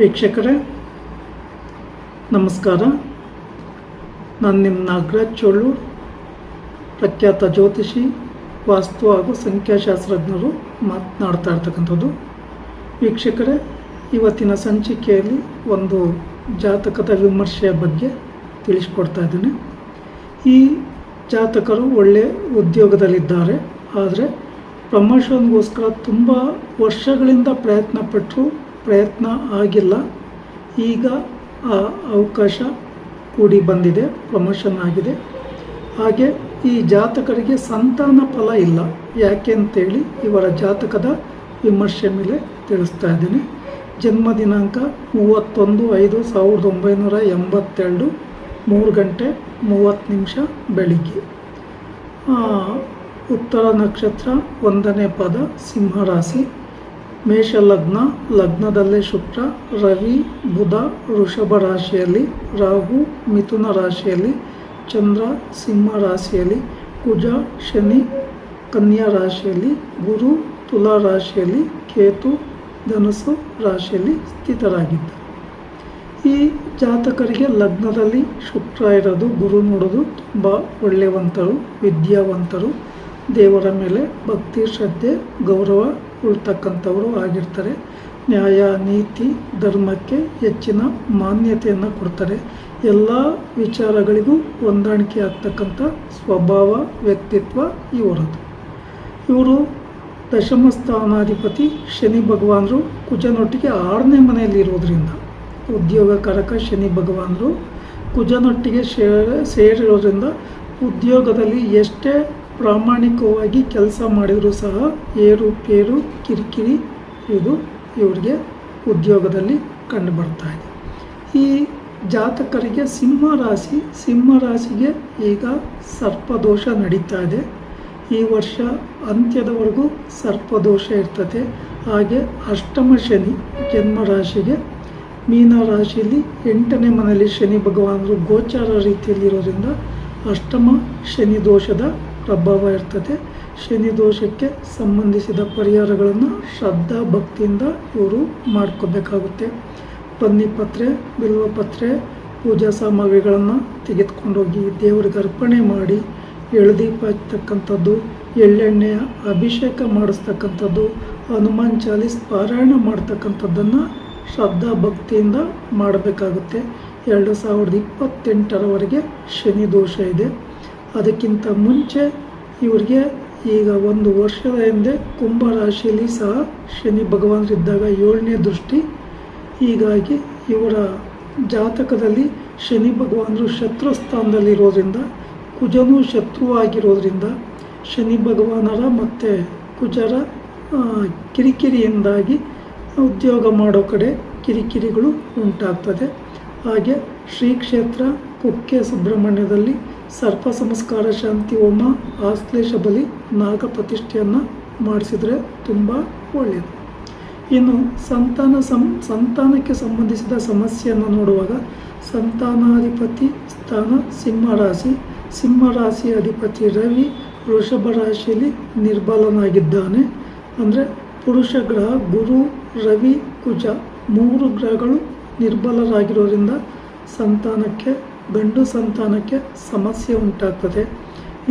ವೀಕ್ಷಕರೇ ನಮಸ್ಕಾರ. ನಾನು ನಿಮ್ಮ ನಾಗರಾಜ್ ಚೋಳೂರ್, ಪ್ರಖ್ಯಾತ ಜ್ಯೋತಿಷಿ, ವಾಸ್ತು ಹಾಗೂ ಸಂಖ್ಯಾಶಾಸ್ತ್ರಜ್ಞರು ಮಾತನಾಡ್ತಾ ಇರ್ತಕ್ಕಂಥದ್ದು. ವೀಕ್ಷಕರೇ, ಇವತ್ತಿನ ಸಂಚಿಕೆಯಲ್ಲಿ ಒಂದು ಜಾತಕದ ವಿಮರ್ಶೆಯ ಬಗ್ಗೆ ತಿಳಿಸ್ಕೊಡ್ತಾ ಇದ್ದೇನೆ. ಈ ಜಾತಕರು ಒಳ್ಳೆಯ ಉದ್ಯೋಗದಲ್ಲಿದ್ದಾರೆ, ಆದರೆ ಪ್ರಮೋಷನ್ಗೋಸ್ಕರ ತುಂಬ ವರ್ಷಗಳಿಂದ ಪ್ರಯತ್ನ ಆಗಿಲ್ಲ. ಈಗ ಆ ಅವಕಾಶ ಕೂಡಿ ಬಂದಿದೆ, ಪ್ರಮೋಷನ್ ಆಗಿದೆ. ಹಾಗೆ ಈ ಜಾತಕರಿಗೆ ಸಂತಾನ ಫಲ ಇಲ್ಲ. ಯಾಕೆ ಅಂತೇಳಿ ಇವರ ಜಾತಕದ ವಿಮರ್ಶೆ ಮೇಲೆ ತಿಳಿಸ್ತಾ ಇದ್ದೀನಿ. ಜನ್ಮ ದಿನಾಂಕ 31/5/1982, 3:30 ಬೆಳಿಗ್ಗೆ. ಉತ್ತರ ನಕ್ಷತ್ರ, 1ನೇ ಪದ, ಸಿಂಹರಾಶಿ, ಮೇಷ ಲಗ್ನ, ಲಗ್ನದಲ್ಲೇ ಶುಕ್ರ, ರವಿ ಬುಧ ವೃಷಭ ರಾಶಿಯಲ್ಲಿ, ರಾಹು ಮಿಥುನ ರಾಶಿಯಲ್ಲಿ, ಚಂದ್ರ ಸಿಂಹ ರಾಶಿಯಲ್ಲಿ, ಕುಜ ಶನಿ ಕನ್ಯಾ ರಾಶಿಯಲ್ಲಿ, ಗುರು ತುಲಾ ರಾಶಿಯಲ್ಲಿ, ಕೇತು ಧನುಸ್ಸು ರಾಶಿಯಲ್ಲಿ ಸ್ಥಿತರಾಗಿದ್ದಾರೆ. ಈ ಜಾತಕರಿಗೆ ಲಗ್ನದಲ್ಲಿ ಶುಕ್ರ ಇರೋದು, ಗುರು ನೋಡೋದು ತುಂಬ ಒಳ್ಳೆಯವಂತರು, ವಿದ್ಯಾವಂತರು, ದೇವರ ಮೇಲೆ ಭಕ್ತಿ ಶ್ರದ್ಧೆ ಗೌರವ ಉಳ್ತಕ್ಕಂಥವರು ಆಗಿರ್ತಾರೆ. ನ್ಯಾಯ ನೀತಿ ಧರ್ಮಕ್ಕೆ ಹೆಚ್ಚಿನ ಮಾನ್ಯತೆಯನ್ನು ಕೊಡ್ತಾರೆ. ಎಲ್ಲ ವಿಚಾರಗಳಿಗೂ ಹೊಂದಾಣಿಕೆ ಆಗ್ತಕ್ಕಂಥ ಸ್ವಭಾವ ವ್ಯಕ್ತಿತ್ವ ಇವರದು. ಇವರು ದಶಮ ಸ್ಥಾನಾಧಿಪತಿ ಶನಿ ಭಗವಾನರು ಕುಜನೊಟ್ಟಿಗೆ 6ನೇ ಮನೆಯಲ್ಲಿ ಇರೋದ್ರಿಂದ, ಉದ್ಯೋಗಕಾರಕ ಶನಿ ಭಗವಾನರು ಕುಜನೊಟ್ಟಿಗೆ ಸೇರಿರೋದ್ರಿಂದ ಉದ್ಯೋಗದಲ್ಲಿ ಎಷ್ಟೇ ಪ್ರಾಮಾಣಿಕವಾಗಿ ಕೆಲಸ ಮಾಡಿದರೂ ಸಹ ಏರುಪೇರು ಕಿರಿಕಿರಿ ಇದು ಇವರಿಗೆ ಉದ್ಯೋಗದಲ್ಲಿ ಕಂಡುಬರ್ತಾ ಇದೆ. ಈ ಜಾತಕರಿಗೆ ಸಿಂಹರಾಶಿಗೆ ಈಗ ಸರ್ಪದೋಷ ನಡೀತಾ ಇದೆ. ಈ ವರ್ಷ ಅಂತ್ಯದವರೆಗೂ ಸರ್ಪದೋಷ ಇರ್ತದೆ. ಹಾಗೆ ಅಷ್ಟಮ ಶನಿ ಜನ್ಮರಾಶಿಗೆ, ಮೀನರಾಶಿಯಲ್ಲಿ 8ನೇ ಮನೆಯಲ್ಲಿ ಶನಿ ಭಗವಾನರು ಗೋಚಾರ ರೀತಿಯಲ್ಲಿರೋದ್ರಿಂದ ಅಷ್ಟಮ ಶನಿ ದೋಷದ ಪ್ರಭಾವ ಇರ್ತದೆ. ಶನಿ ದೋಷಕ್ಕೆ ಸಂಬಂಧಿಸಿದ ಪರಿಹಾರಗಳನ್ನು ಶ್ರದ್ಧಾ ಭಕ್ತಿಯಿಂದ ಇವರು ಮಾಡ್ಕೋಬೇಕಾಗುತ್ತೆ. ಬನ್ನಿಪತ್ರೆ, ಬಿಲ್ವಪತ್ರೆ, ಪೂಜಾ ಸಾಮಗ್ರಿಗಳನ್ನು ತೆಗೆದುಕೊಂಡೋಗಿ ದೇವರಿಗೆ ಅರ್ಪಣೆ ಮಾಡಿ, ಎಳ್ದೀಪ ಹಚ್ಚತಕ್ಕಂಥದ್ದು, ಎಳ್ಳೆಣ್ಣೆಯ ಅಭಿಷೇಕ ಮಾಡಿಸ್ತಕ್ಕಂಥದ್ದು, ಹನುಮಾನ್ ಚಾಲೀಸ್ ಪಾರಾಯಣ ಮಾಡ್ತಕ್ಕಂಥದ್ದನ್ನು ಶ್ರದ್ಧಾ ಭಕ್ತಿಯಿಂದ ಮಾಡಬೇಕಾಗುತ್ತೆ. 2028ರವರೆಗೆ ಶನಿ ದೋಷ ಇದೆ. ಅದಕ್ಕಿಂತ ಮುಂಚೆ ಇವರಿಗೆ ಈಗ 1 ವರ್ಷದ ಹಿಂದೆ ಕುಂಭ ರಾಶಿಯಲ್ಲಿ ಸಹ ಶನಿ ಭಗವಾನರಿದ್ದಾಗ 7ನೇ ದೃಷ್ಟಿ. ಹೀಗಾಗಿ ಇವರ ಜಾತಕದಲ್ಲಿ ಶನಿ ಭಗವಾನರು ಶತ್ರು ಸ್ಥಾನದಲ್ಲಿರೋದ್ರಿಂದ, ಕುಜನೂ ಶತ್ರುವಾಗಿರೋದ್ರಿಂದ ಶನಿ ಭಗವಾನರ ಮತ್ತು ಕುಜರ ಕಿರಿಕಿರಿಯಿಂದಾಗಿ ಉದ್ಯೋಗ ಮಾಡೋ ಕಡೆ ಕಿರಿಕಿರಿಗಳು ಉಂಟಾಗ್ತದೆ. ಹಾಗೆ ಶ್ರೀ ಕ್ಷೇತ್ರ ಕುಕ್ಕೆ ಸುಬ್ರಹ್ಮಣ್ಯದಲ್ಲಿ ಸರ್ಪ ಸಂಸ್ಕಾರ ಶಾಂತಿ ಹೋಮ, ಆಶ್ಲೇಷ ಬಲಿ, ನಾಗ ಪ್ರತಿಷ್ಠೆಯನ್ನು ಮಾಡಿಸಿದರೆ ತುಂಬ ಒಳ್ಳೆಯದು. ಇನ್ನು ಸಂತಾನಕ್ಕೆ ಸಂಬಂಧಿಸಿದ ಸಮಸ್ಯೆಯನ್ನು ನೋಡುವಾಗ, ಸಂತಾನಾಧಿಪತಿ ಸ್ಥಾನ ಸಿಂಹರಾಶಿ ಅಧಿಪತಿ ರವಿ ವೃಷಭ ರಾಶಿಯಲ್ಲಿ ನಿರ್ಬಲನಾಗಿದ್ದಾನೆ. ಅಂದರೆ ಪುರುಷ ಗ್ರಹ ಗುರು, ರವಿ, ಕುಜ 3 ಗ್ರಹಗಳು ನಿರ್ಬಲರಾಗಿರೋದ್ರಿಂದ ಗಂಡು ಸಂತಾನಕ್ಕೆ ಸಮಸ್ಯೆ ಉಂಟಾಗ್ತದೆ.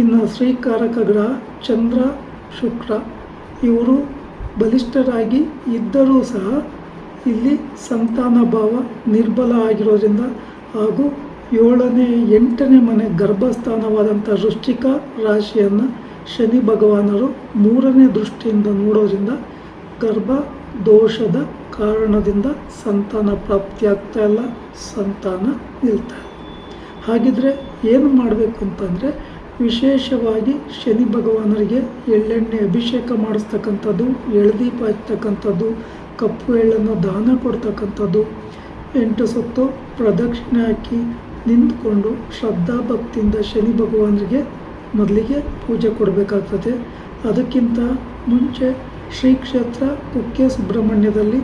ಇನ್ನು ಶ್ರೀಕಾರಕ ಗ್ರಹ ಚಂದ್ರ ಶುಕ್ರ ಇವರು ಬಲಿಷ್ಠರಾಗಿ ಇದ್ದರೂ ಸಹ ಇಲ್ಲಿ ಸಂತಾನ ಭಾವ ನಿರ್ಬಲ ಆಗಿರೋದ್ರಿಂದ, ಹಾಗೂ 7ನೇ 8ನೇ ಮನೆ ಗರ್ಭಸ್ಥಾನವಾದಂಥ ವೃಶ್ಚಿಕ ರಾಶಿಯನ್ನು ಶನಿ ಭಗವಾನರು 3ನೇ ದೃಷ್ಟಿಯಿಂದ ನೋಡೋದ್ರಿಂದ ಗರ್ಭ ದೋಷದ ಕಾರಣದಿಂದ ಸಂತಾನ ಪ್ರಾಪ್ತಿಯಾಗ್ತಾ ಇಲ್ಲ, ಸಂತಾನ ನಿಲ್ತಾರೆ. ಹಾಗಿದ್ರೆ ಏನು ಮಾಡಬೇಕು ಅಂತಂದರೆ, ವಿಶೇಷವಾಗಿ ಶನಿ ಭಗವಾನರಿಗೆ ಎಳ್ಳೆಣ್ಣೆ ಅಭಿಷೇಕ ಮಾಡಿಸ್ತಕ್ಕಂಥದ್ದು, ಎಳ್ದೀಪ ಹಚ್ಚತಕ್ಕಂಥದ್ದು, ಕಪ್ಪು ಎಳ್ಳನ್ನು ದಾನ ಕೊಡ್ತಕ್ಕಂಥದ್ದು, 8 ಸುತ್ತು ಪ್ರದಕ್ಷಿಣೆ ಹಾಕಿ ನಿಂತ್ಕೊಂಡು ಶ್ರದ್ಧಾ ಭಕ್ತಿಯಿಂದ ಶನಿ ಭಗವಾನರಿಗೆ ಮೊದಲಿಗೆ ಪೂಜೆ ಕೊಡಬೇಕಾಗ್ತದೆ. ಅದಕ್ಕಿಂತ ಮುಂಚೆ ಶ್ರೀ ಕ್ಷೇತ್ರ ಕುಕ್ಕೆ ಸುಬ್ರಹ್ಮಣ್ಯದಲ್ಲಿ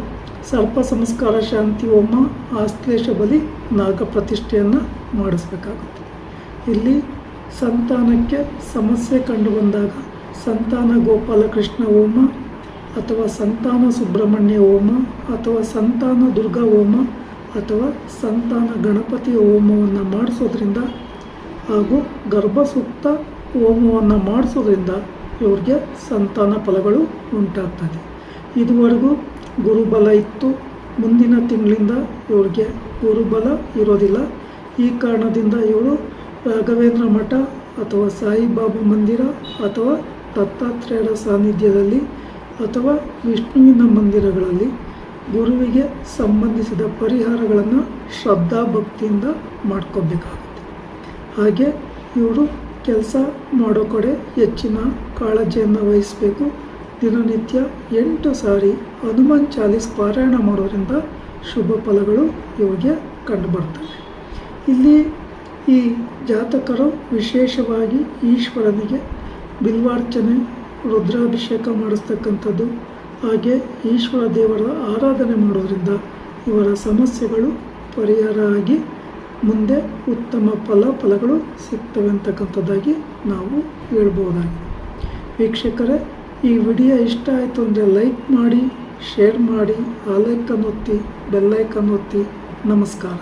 ಸರ್ಪ ಸಂಸ್ಕಾರ ಶಾಂತಿ ಹೋಮ, ಆಶ್ಲೇಷ ಬಲಿ, ನಾಗ ಪ್ರತಿಷ್ಠೆಯನ್ನು ಮಾಡಿಸ್ಬೇಕಾಗುತ್ತೆ. ಇಲ್ಲಿ ಸಂತಾನಕ್ಕೆ ಸಮಸ್ಯೆ ಕಂಡು ಬಂದಾಗ ಸಂತಾನ ಗೋಪಾಲಕೃಷ್ಣ ಹೋಮ ಅಥವಾ ಸಂತಾನ ಸುಬ್ರಹ್ಮಣ್ಯ ಹೋಮ ಅಥವಾ ಸಂತಾನ ದುರ್ಗಾ ಹೋಮ ಅಥವಾ ಸಂತಾನ ಗಣಪತಿ ಹೋಮವನ್ನು ಮಾಡಿಸೋದ್ರಿಂದ ಹಾಗೂ ಗರ್ಭಸೂಕ್ತ ಹೋಮವನ್ನು ಮಾಡಿಸೋದ್ರಿಂದ ಇವ್ರಿಗೆ ಸಂತಾನ ಫಲಗಳು ಉಂಟಾಗ್ತದೆ. ಇದುವರೆಗೂ ಗುರುಬಲ ಇತ್ತು, ಮುಂದಿನ ತಿಂಗಳಿಂದ ಇವ್ರಿಗೆ ಗುರುಬಲ ಇರೋದಿಲ್ಲ. ಈ ಕಾರಣದಿಂದ ಇವರು ರಾಘವೇಂದ್ರ ಮಠ ಅಥವಾ ಸಾಯಿಬಾಬಾ ಮಂದಿರ ಅಥವಾ ದತ್ತಾತ್ರೇಯರ ಸಾನ್ನಿಧ್ಯದಲ್ಲಿ ಅಥವಾ ವಿಷ್ಣುವಿನ ಮಂದಿರಗಳಲ್ಲಿ ಗುರುವಿಗೆ ಸಂಬಂಧಿಸಿದ ಪರಿಹಾರಗಳನ್ನು ಶ್ರದ್ಧಾಭಕ್ತಿಯಿಂದ ಮಾಡ್ಕೋಬೇಕಾಗುತ್ತೆ. ಹಾಗೆ ಇವರು ಕೆಲಸ ಮಾಡೋ ಕಡೆ ಹೆಚ್ಚಿನ ಕಾಳಜಿಯನ್ನು ವಹಿಸಬೇಕು. ದಿನನಿತ್ಯ 8 ಸಾರಿ ಹನುಮಾನ್ ಚಾಲೀಸ್ ಪಾರಾಯಣ ಮಾಡೋದ್ರಿಂದ ಶುಭ ಫಲಗಳು ಇವರಿಗೆ ಕಂಡುಬರ್ತವೆ. ಇಲ್ಲಿ ಈ ಜಾತಕರು ವಿಶೇಷವಾಗಿ ಈಶ್ವರನಿಗೆ ಬಿಲ್ವಾರ್ಚನೆ, ರುದ್ರಾಭಿಷೇಕ ಮಾಡಿಸ್ತಕ್ಕಂಥದ್ದು, ಹಾಗೆ ಈಶ್ವರ ದೇವರ ಆರಾಧನೆ ಮಾಡೋದ್ರಿಂದ ಇವರ ಸಮಸ್ಯೆಗಳು ಪರಿಹಾರ ಆಗಿ ಮುಂದೆ ಉತ್ತಮ ಫಲಗಳು ಸಿಗ್ತವೆ ಅಂತಕ್ಕಂಥದ್ದಾಗಿ ನಾವು ಹೇಳ್ಬೋದಾಗಿದೆ. ವೀಕ್ಷಕರೇ, ಈ ವಿಡಿಯೋ ಇಷ್ಟ ಆಯಿತು ಅಂದರೆ ಲೈಕ್ ಮಾಡಿ, ಶೇರ್ ಮಾಡಿ, ಆ ಲೈಕನ್ನು ಒತ್ತಿ, ಬೆಲ್ಲೈಕನ್ನು ಒತ್ತಿ. ನಮಸ್ಕಾರ.